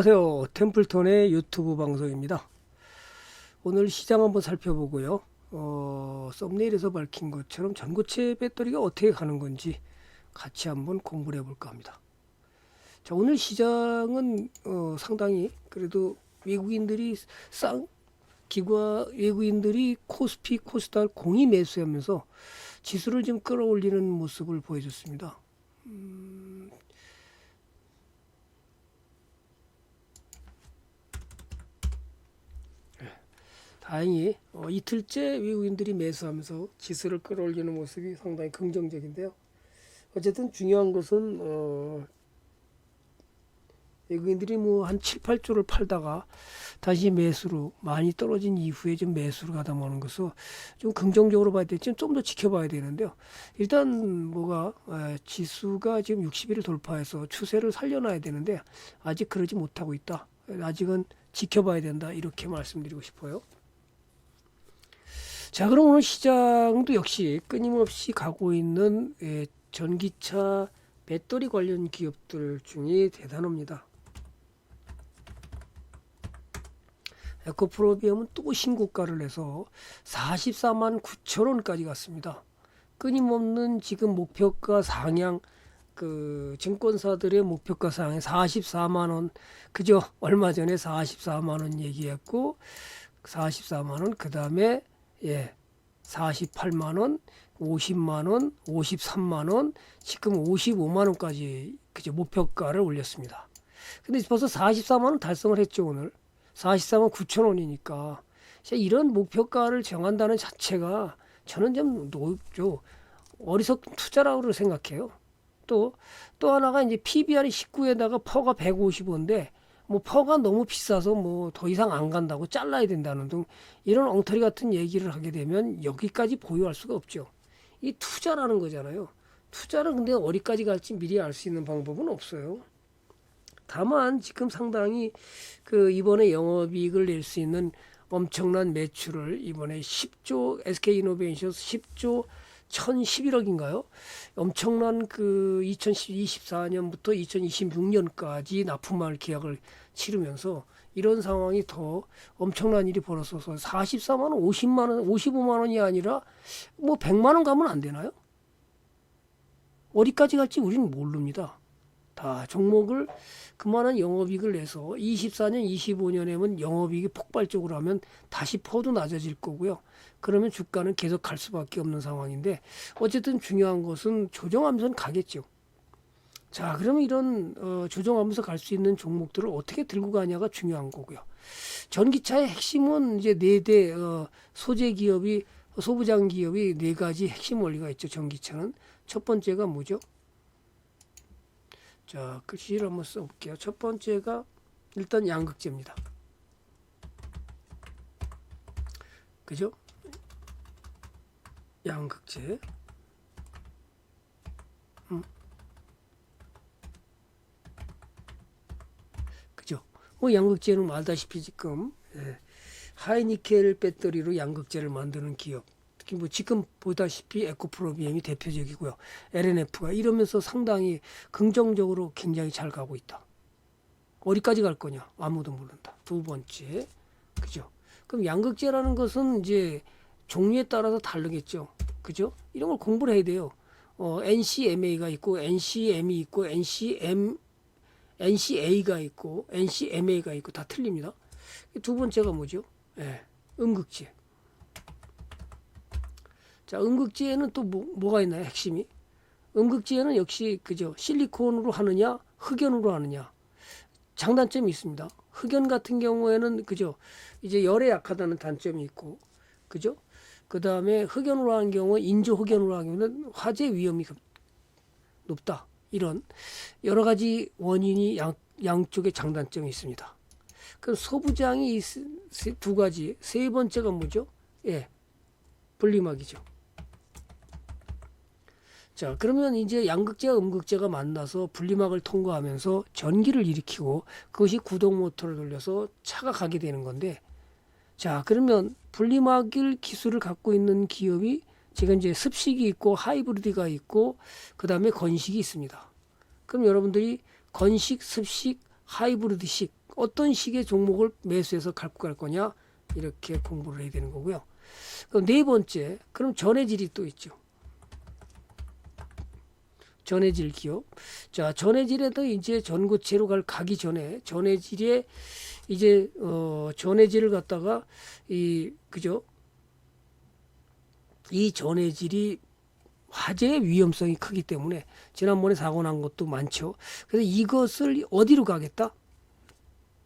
안녕하세요. 템플턴의 유튜브 방송입니다. 오늘 시장 한번 살펴보고요. 썸네일에서 밝힌 것처럼 전고체 배터리가 어떻게 가는 건지 같이 한번 공부를 해볼까 합니다. 자, 오늘 시장은 상당히 그래도 외국인들이 외국인들이 코스피, 코스닥 공이 매수하면서 지수를 좀 끌어올리는 모습을 보여줬습니다. 다행히 이틀째 외국인들이 매수하면서 지수를 끌어올리는 모습이 상당히 긍정적인데요. 어쨌든 중요한 것은 외국인들이 뭐 한 7, 8조를 팔다가 다시 매수로 많이 떨어진 이후에 좀 매수로 가다 마는 것을 좀 긍정적으로 봐야 되지 좀 더 지켜봐야 되는데요. 일단 지수가 지금 60일을 돌파해서 추세를 살려놔야 되는데 아직 그러지 못하고 있다. 아직은 지켜봐야 된다. 이렇게 말씀드리고 싶어요. 자, 그럼 오늘 시장도 역시 끊임없이 가고 있는 전기차 배터리 관련 기업들 중에 대단합니다. 에코프로비움은 또 신고가를 해서 44만 9천 원까지 갔습니다. 끊임없는 지금 목표가 상향, 증권사들의 목표가 상향 44만 원, 그죠? 얼마 전에 44만 원 얘기했고 44만 원, 그 다음에 48만 원, 50만 원, 53만 원, 지금 55만 원까지 그죠? 목표가를 올렸습니다. 근데 벌써 44만 원 달성을 했죠, 오늘. 44만 9천 원이니까. 이런 목표가를 정한다는 자체가 저는 좀 어리석은 투자라고 생각해요. 또 하나가 이제 PBR이 19에다가 퍼가 150원인데 뭐 퍼가 너무 비싸서 뭐 더 이상 안 간다고 잘라야 된다는 등 이런 엉터리 같은 얘기를 하게 되면 여기까지 보유할 수가 없죠. 이 투자라는 거잖아요. 투자는 근데 어디까지 갈지 미리 알 수 있는 방법은 없어요. 다만 지금 상당히 이번에 영업이익을 낼 수 있는 엄청난 매출을 이번에 10조 SK이노베이션스 10조 1011억인가요? 엄청난 2024년부터 2026년까지 납품할 계약을 치르면서 이런 상황이 더 엄청난 일이 벌어져서 44만 원, 50만 원, 55만 원이 아니라 뭐 100만 원 가면 안 되나요? 어디까지 갈지 우리는 모릅니다. 다 종목을 그만한 영업이익을 내서 24년, 25년에는 영업이익이 폭발적으로 하면 다시 퍼도 낮아질 거고요. 그러면 주가는 계속 갈 수밖에 없는 상황인데 어쨌든 중요한 것은 조정하면서는 가겠죠. 자, 그러면 이런 조정하면서 갈 수 있는 종목들을 어떻게 들고 가냐가 중요한 거고요. 전기차의 핵심은 이제 4대 소재 기업이 소부장 기업이 4가지 핵심 원리가 있죠. 전기차는 첫 번째가 뭐죠? 자, 글씨를 한번 써볼게요. 첫 번째가 일단 양극재입니다. 그죠? 양극재. 그죠? 뭐 양극재는 알다시피 지금 하이니켈 배터리로 양극재를 만드는 기업. 특히 뭐 지금 보다시피 에코프로비엠이 대표적이고요. LNF가 이러면서 상당히 긍정적으로 굉장히 잘 가고 있다. 어디까지 갈 거냐? 아무도 모른다. 두 번째, 그죠? 그럼 양극재라는 것은 이제 종류에 따라서 다르겠죠. 그죠? 이런 걸 공부를 해야 돼요. NCMA가 있고, NCM이 있고, NCA가 있고, NCMA가 있고, 다 틀립니다. 두 번째가 뭐죠? 음극재. 자, 음극재에는 또 뭐가 있나요? 핵심이. 음극재는 역시 그죠? 실리콘으로 하느냐, 흑연으로 하느냐. 장단점이 있습니다. 흑연 같은 경우에는 그죠? 이제 열에 약하다는 단점이 있고, 그죠? 그 다음에 흑연으로 하는 경우, 인조 흑연으로 하는 경우는 화재 위험이 높다. 이런 여러 가지 원인이 양쪽에 장단점이 있습니다. 그럼 소부장이 두 가지. 세 번째가 뭐죠? 분리막이죠. 자, 그러면 이제 양극재와 음극재가 만나서 분리막을 통과하면서 전기를 일으키고 그것이 구동 모터를 돌려서 차가 가게 되는 건데, 자, 그러면 분리막 기술을 갖고 있는 기업이 지금 이제 습식이 있고 하이브리드가 있고 그 다음에 건식이 있습니다. 그럼 여러분들이 건식, 습식, 하이브리드식 어떤 식의 종목을 매수해서 갖고 갈 거냐 이렇게 공부를 해야 되는 거고요. 그럼 네 번째, 그럼 전해질이 또 있죠. 전해질 기업. 자, 전해질에도 이제 전고체로 가기 전에 전해질에 이제 전해질을 갖다가 그죠? 이 전해질이 화재의 위험성이 크기 때문에 지난번에 사고 난 것도 많죠. 그래서 이것을 어디로 가겠다?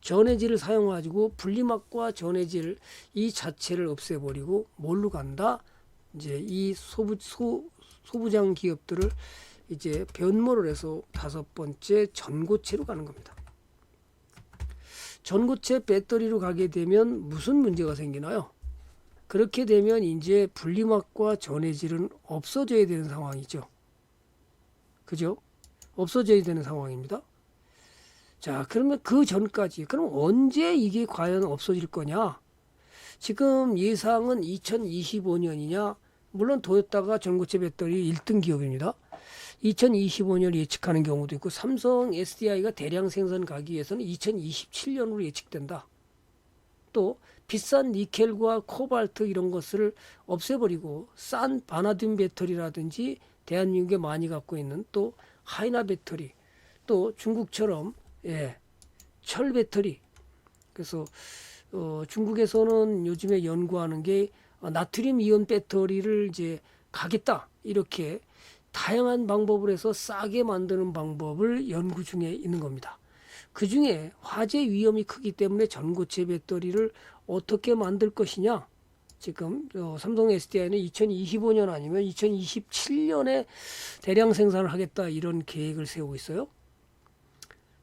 전해질을 사용해가지고 분리막과 전해질 이 자체를 없애버리고 뭘로 간다? 이제 이 소부장 기업들을 이제 변모를 해서 다섯 번째 전고체로 가는 겁니다. 전고체 배터리로 가게 되면 무슨 문제가 생기나요? 그렇게 되면 이제 분리막과 전해질은 없어져야 되는 상황이죠. 그죠? 없어져야 되는 상황입니다. 자, 그러면 그 전까지, 그럼 언제 이게 과연 없어질 거냐? 지금 예상은 2025년이냐? 물론 도요타가 전고체 배터리 1등 기업입니다. 2025년을 예측하는 경우도 있고, 삼성 SDI가 대량 생산 가기 위해서는 2027년으로 예측된다. 또 비싼 니켈과 코발트 이런 것을 없애버리고 싼 바나듐 배터리라든지 대한민국에 많이 갖고 있는 또 하이나 배터리, 또 중국처럼 철 배터리. 그래서 중국에서는 요즘에 연구하는 게 나트륨 이온 배터리를 이제 가겠다, 이렇게 다양한 방법을 해서 싸게 만드는 방법을 연구 중에 있는 겁니다. 그 중에 화재 위험이 크기 때문에 전고체 배터리를 어떻게 만들 것이냐. 지금 삼성 SDI는 2025년 아니면 2027년에 대량 생산을 하겠다, 이런 계획을 세우고 있어요.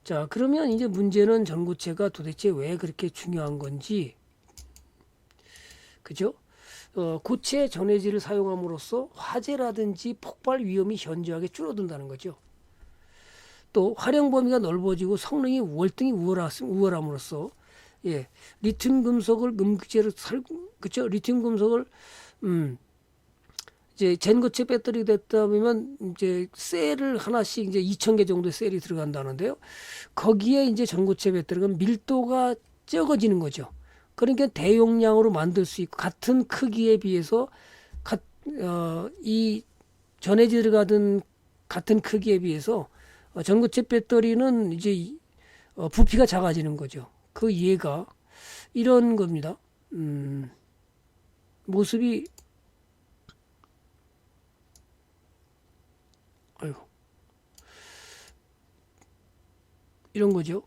자, 그러면 이제 문제는 전고체가 도대체 왜 그렇게 중요한 건지, 그죠? 고체 전해질을 사용함으로써 화재라든지 폭발 위험이 현저하게 줄어든다는 거죠. 또 활용 범위가 넓어지고 성능이 월등히 우월함으로써 리튬 금속을 음극재로 그죠? 리튬 금속을 이제 전고체 배터리 됐다 보면 이제 셀을 하나씩 이제 2,000개 정도의 셀이 들어간다는데요. 거기에 이제 전고체 배터리가 밀도가 적어지는 거죠. 그러니까 대용량으로 만들 수 있고, 같은 크기에 비해서 이 전해질 들어가던 같은 크기에 비해서 전고체 배터리는 이제 부피가 작아지는 거죠. 그 이해가 이런 겁니다. 모습이 이런 거죠.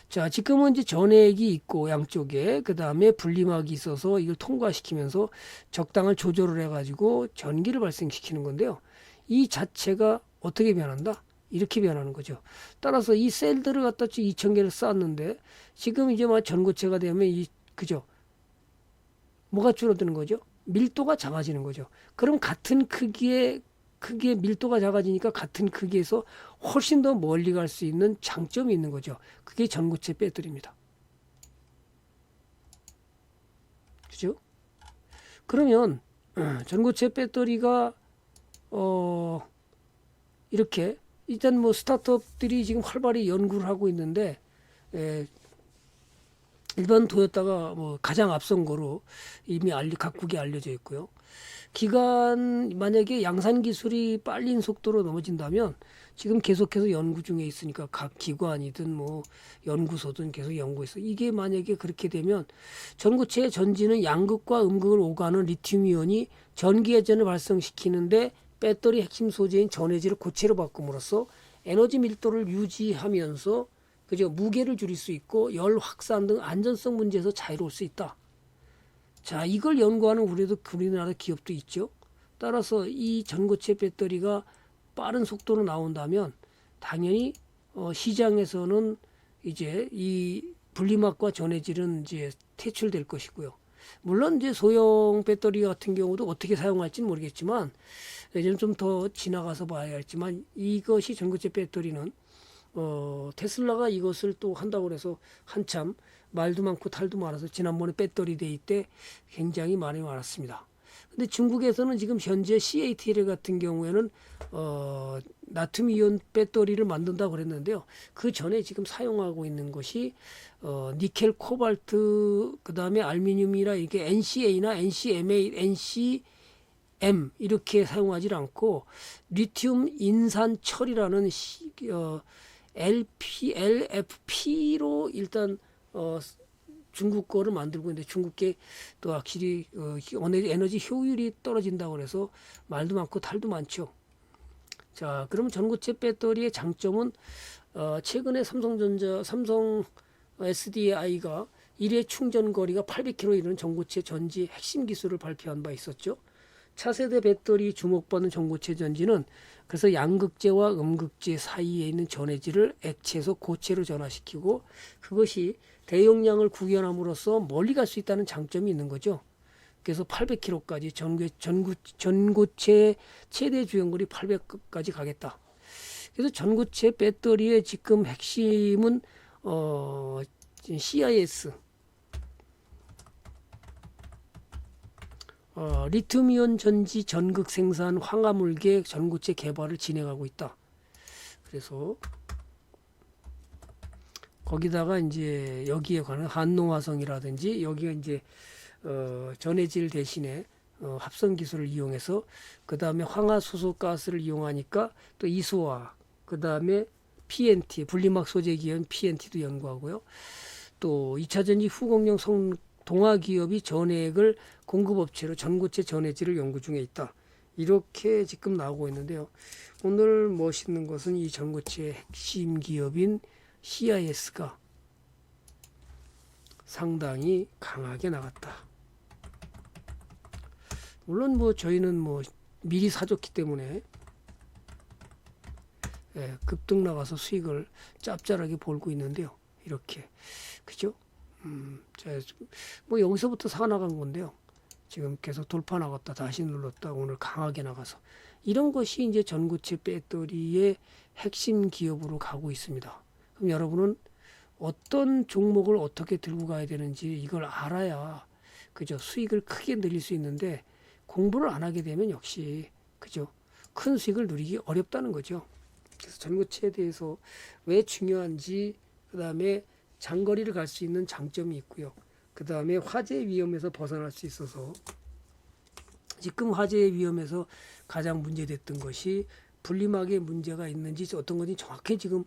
자, 지금은 이제 전액이 있고 양쪽에, 그 다음에 분리막이 있어서 이걸 통과시키면서 적당한 조절을 해가지고 전기를 발생시키는 건데요. 이 자체가 어떻게 변한다? 이렇게 변하는 거죠. 따라서 이 셀들을 갖다 2,000개를 쌓았는데 지금 이제 막 전고체가 되면 그죠? 뭐가 줄어드는 거죠? 밀도가 작아지는 거죠. 그럼 같은 크기의 밀도가 작아지니까 같은 크기에서 훨씬 더 멀리 갈 수 있는 장점이 있는 거죠. 그게 전고체 배터리입니다. 그죠? 그러면 전고체 배터리가 이렇게 일단 뭐 스타트업들이 지금 활발히 연구를 하고 있는데, 일반 도요타가 뭐 가장 앞선 거로 이미 각국에 알려져 있고요. 만약에 양산 기술이 빨린 속도로 넘어진다면 지금 계속해서 연구 중에 있으니까 각 기관이든 뭐 연구소든 계속 연구해서, 이게 만약에 그렇게 되면 전고체의 전지는 양극과 음극을 오가는 리튬이온이 전기 회전을 발생시키는데 배터리 핵심 소재인 전해질을 고체로 바꿈으로써 에너지 밀도를 유지하면서 그죠? 무게를 줄일 수 있고 열 확산 등 안전성 문제에서 자유로울 수 있다. 자, 이걸 연구하는 우리나라 기업도 있죠. 따라서 이 전고체 배터리가 빠른 속도로 나온다면 당연히 시장에서는 이제 이 분리막과 전해질은 이제 퇴출될 것이고요. 물론 이제 소형 배터리 같은 경우도 어떻게 사용할지는 모르겠지만, 예전 좀 더 지나가서 봐야 할지만, 이것이 전고체 배터리는 테슬라가 이것을 또 한다고 해서 한참 말도 많고 탈도 많아서 지난번에 배터리 데이 때 굉장히 많이 많았습니다. 근데 중국에서는 지금 현재 CATL 같은 경우에는 나트륨 이온 배터리를 만든다고 그랬는데요. 그 전에 지금 사용하고 있는 것이 니켈, 코발트, 그 다음에 알루미늄이라 이게 NCA나 NCMA, NCM 이렇게 사용하지 않고 리튬 인산 철이라는 LFP로 일단 중국 거를 만들고 있는데 중국계 또 확실히 에너지 효율이 떨어진다고 그래서 말도 많고 탈도 많죠. 자, 그럼 전고체 배터리의 장점은 최근에 삼성 SDI가 일회 충전 거리가 800km 이르는 전고체 전지 핵심 기술을 발표한 바 있었죠. 차세대 배터리 주목받는 전고체 전지는 그래서 양극재와 음극재 사이에 있는 전해질을 액체에서 고체로 전환시키고 그것이 대용량을 구현함으로써 멀리 갈 수 있다는 장점이 있는 거죠. 그래서 800km까지 전고체 최대 주행거리 800까지 가겠다. 그래서 전고체 배터리의 지금 핵심은 CIS 리튬이온 전지 전극 생산 황화물계 전고체 개발을 진행하고 있다. 그래서 거기다가 이제 여기에 관한 한농화성이라든지 여기가 이제 전해질 대신에 합성 기술을 이용해서 그 다음에 황화수소가스를 이용하니까 또 이소화 그 다음에 PNT 분리막 소재 기업 PNT도 연구하고요. 또 2차 전지 후공정 동화 기업이 전해액을 공급업체로 전고체 전해질을 연구 중에 있다. 이렇게 지금 나오고 있는데요. 오늘 멋있는 것은 이 전고체 핵심 기업인 CIS가 상당히 강하게 나갔다. 물론 뭐 저희는 뭐 미리 사줬기 때문에 급등 나가서 수익을 짭짤하게 벌고 있는데요. 이렇게 그죠? 뭐 여기서부터 사 나간 건데요. 지금 계속 돌파 나갔다 다시 눌렀다 오늘 강하게 나가서 이런 것이 이제 전고체 배터리의 핵심 기업으로 가고 있습니다. 그럼 여러분은 어떤 종목을 어떻게 들고 가야 되는지 이걸 알아야 그죠? 수익을 크게 늘릴 수 있는데 공부를 안 하게 되면 역시 그죠? 큰 수익을 누리기 어렵다는 거죠. 그래서 전고체에 대해서 왜 중요한지 그 다음에 장거리를 갈 수 있는 장점이 있고요. 그 다음에 화재 위험에서 벗어날 수 있어서 지금 화재 위험에서 가장 문제됐던 것이 분리막에 문제가 있는지 어떤 건지 정확히 지금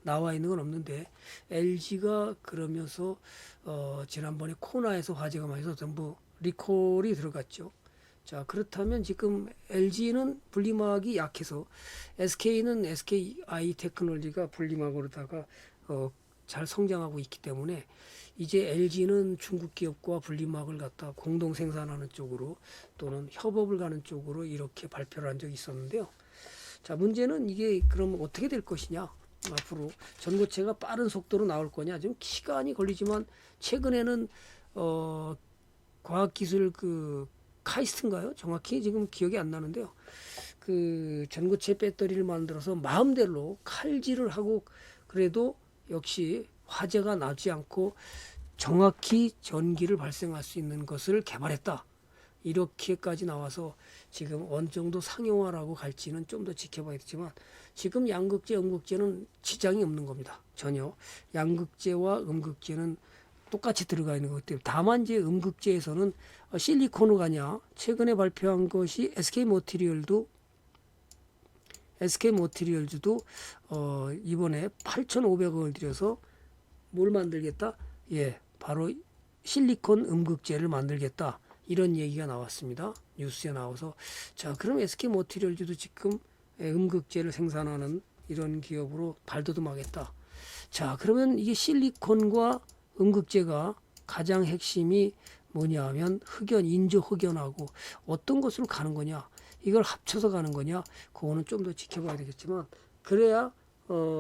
나와 있는 건 없는데 LG가 그러면서 지난번에 코나에서 화재가 많이 있어서 전부 리콜이 들어갔죠. 자 그렇다면 지금 LG는 분리막이 약해서 SK는 SKI 테크놀리가 분리막으로다가 잘 성장하고 있기 때문에 이제 LG는 중국 기업과 분리막을 갖다 공동 생산하는 쪽으로 또는 협업을 가는 쪽으로 이렇게 발표를 한 적이 있었는데요. 자 문제는 이게 그럼 어떻게 될 것이냐. 앞으로 전고체가 빠른 속도로 나올 거냐. 좀 시간이 걸리지만 최근에는 과학기술 그 카이스트인가요? 정확히 지금 기억이 안 나는데요. 그 전고체 배터리를 만들어서 마음대로 칼질을 하고 그래도 역시 화재가 나지 않고 정확히 전기를 발생할 수 있는 것을 개발했다. 이렇게까지 나와서 지금 어느 정도 상용화라고 갈지는 좀 더 지켜봐야겠지만 지금 양극재, 음극재는 지장이 없는 겁니다. 전혀. 양극재와 음극재는 똑같이 들어가 있는 것 때문에 다만 이제 음극재에서는 실리콘으로 가냐 최근에 발표한 것이 SK모티리얼즈도 이번에 8,500원을 들여서 뭘 만들겠다? 예, 바로 실리콘 음극재를 만들겠다. 이런 얘기가 나왔습니다. 뉴스에 나와서 자 그럼 SK모티리얼즈도 지금 음극재를 생산하는 이런 기업으로 발돋움하겠다. 자 그러면 이게 실리콘과 음극재가 가장 핵심이 뭐냐 하면 인조 흑연하고 어떤 것으로 가는 거냐 이걸 합쳐서 가는 거냐 그거는 좀 더 지켜봐야 되겠지만 그래야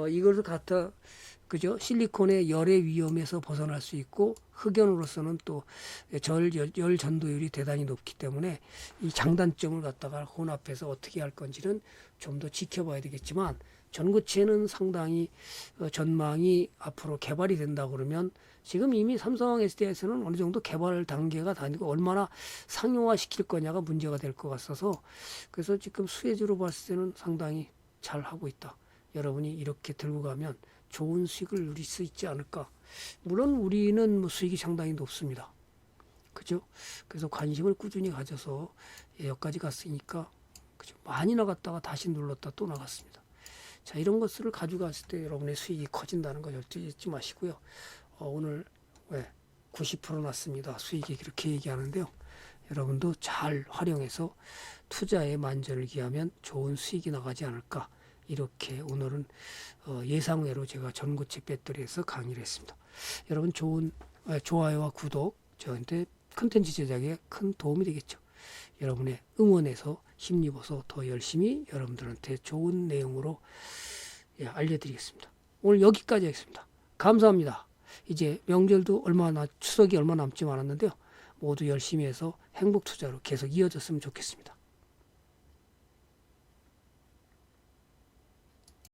이것을 갖다 그죠 실리콘의 열의 위험에서 벗어날 수 있고 흑연으로서는 또 열 전도율이 대단히 높기 때문에 이 장단점을 갖다가 혼합해서 어떻게 할 건지는 좀 더 지켜봐야 되겠지만 전고체는 상당히 전망이 앞으로 개발이 된다 그러면 지금 이미 삼성 SDI에서는 어느 정도 개발 단계가 다니고 얼마나 상용화 시킬 거냐가 문제가 될 것 같아서 그래서 지금 수혜주로 봤을 때는 상당히 잘 하고 있다. 여러분이 이렇게 들고 가면 좋은 수익을 누릴 수 있지 않을까. 물론 우리는 뭐 수익이 상당히 높습니다. 그죠? 그래서 관심을 꾸준히 가져서 여기까지 갔으니까 그죠? 많이 나갔다가 다시 눌렀다 또 나갔습니다. 자, 이런 것들을 가져갔을 때 여러분의 수익이 커진다는 거 절대 잊지 마시고요. 오늘 90% 났습니다. 수익이 그렇게 얘기하는데요. 여러분도 잘 활용해서 투자에 만전을 기하면 좋은 수익이 나가지 않을까. 이렇게 오늘은 예상외로 제가 전고체 배터리에서 강의를 했습니다. 여러분 좋은 좋아요와 구독 저한테 컨텐츠 제작에 큰 도움이 되겠죠. 여러분의 응원에서 힘입어서 더 열심히 여러분들한테 좋은 내용으로 알려드리겠습니다. 오늘 여기까지 하겠습니다. 감사합니다. 이제 명절도 추석이 얼마 남지 않았는데요. 모두 열심히 해서 행복 투자로 계속 이어졌으면 좋겠습니다.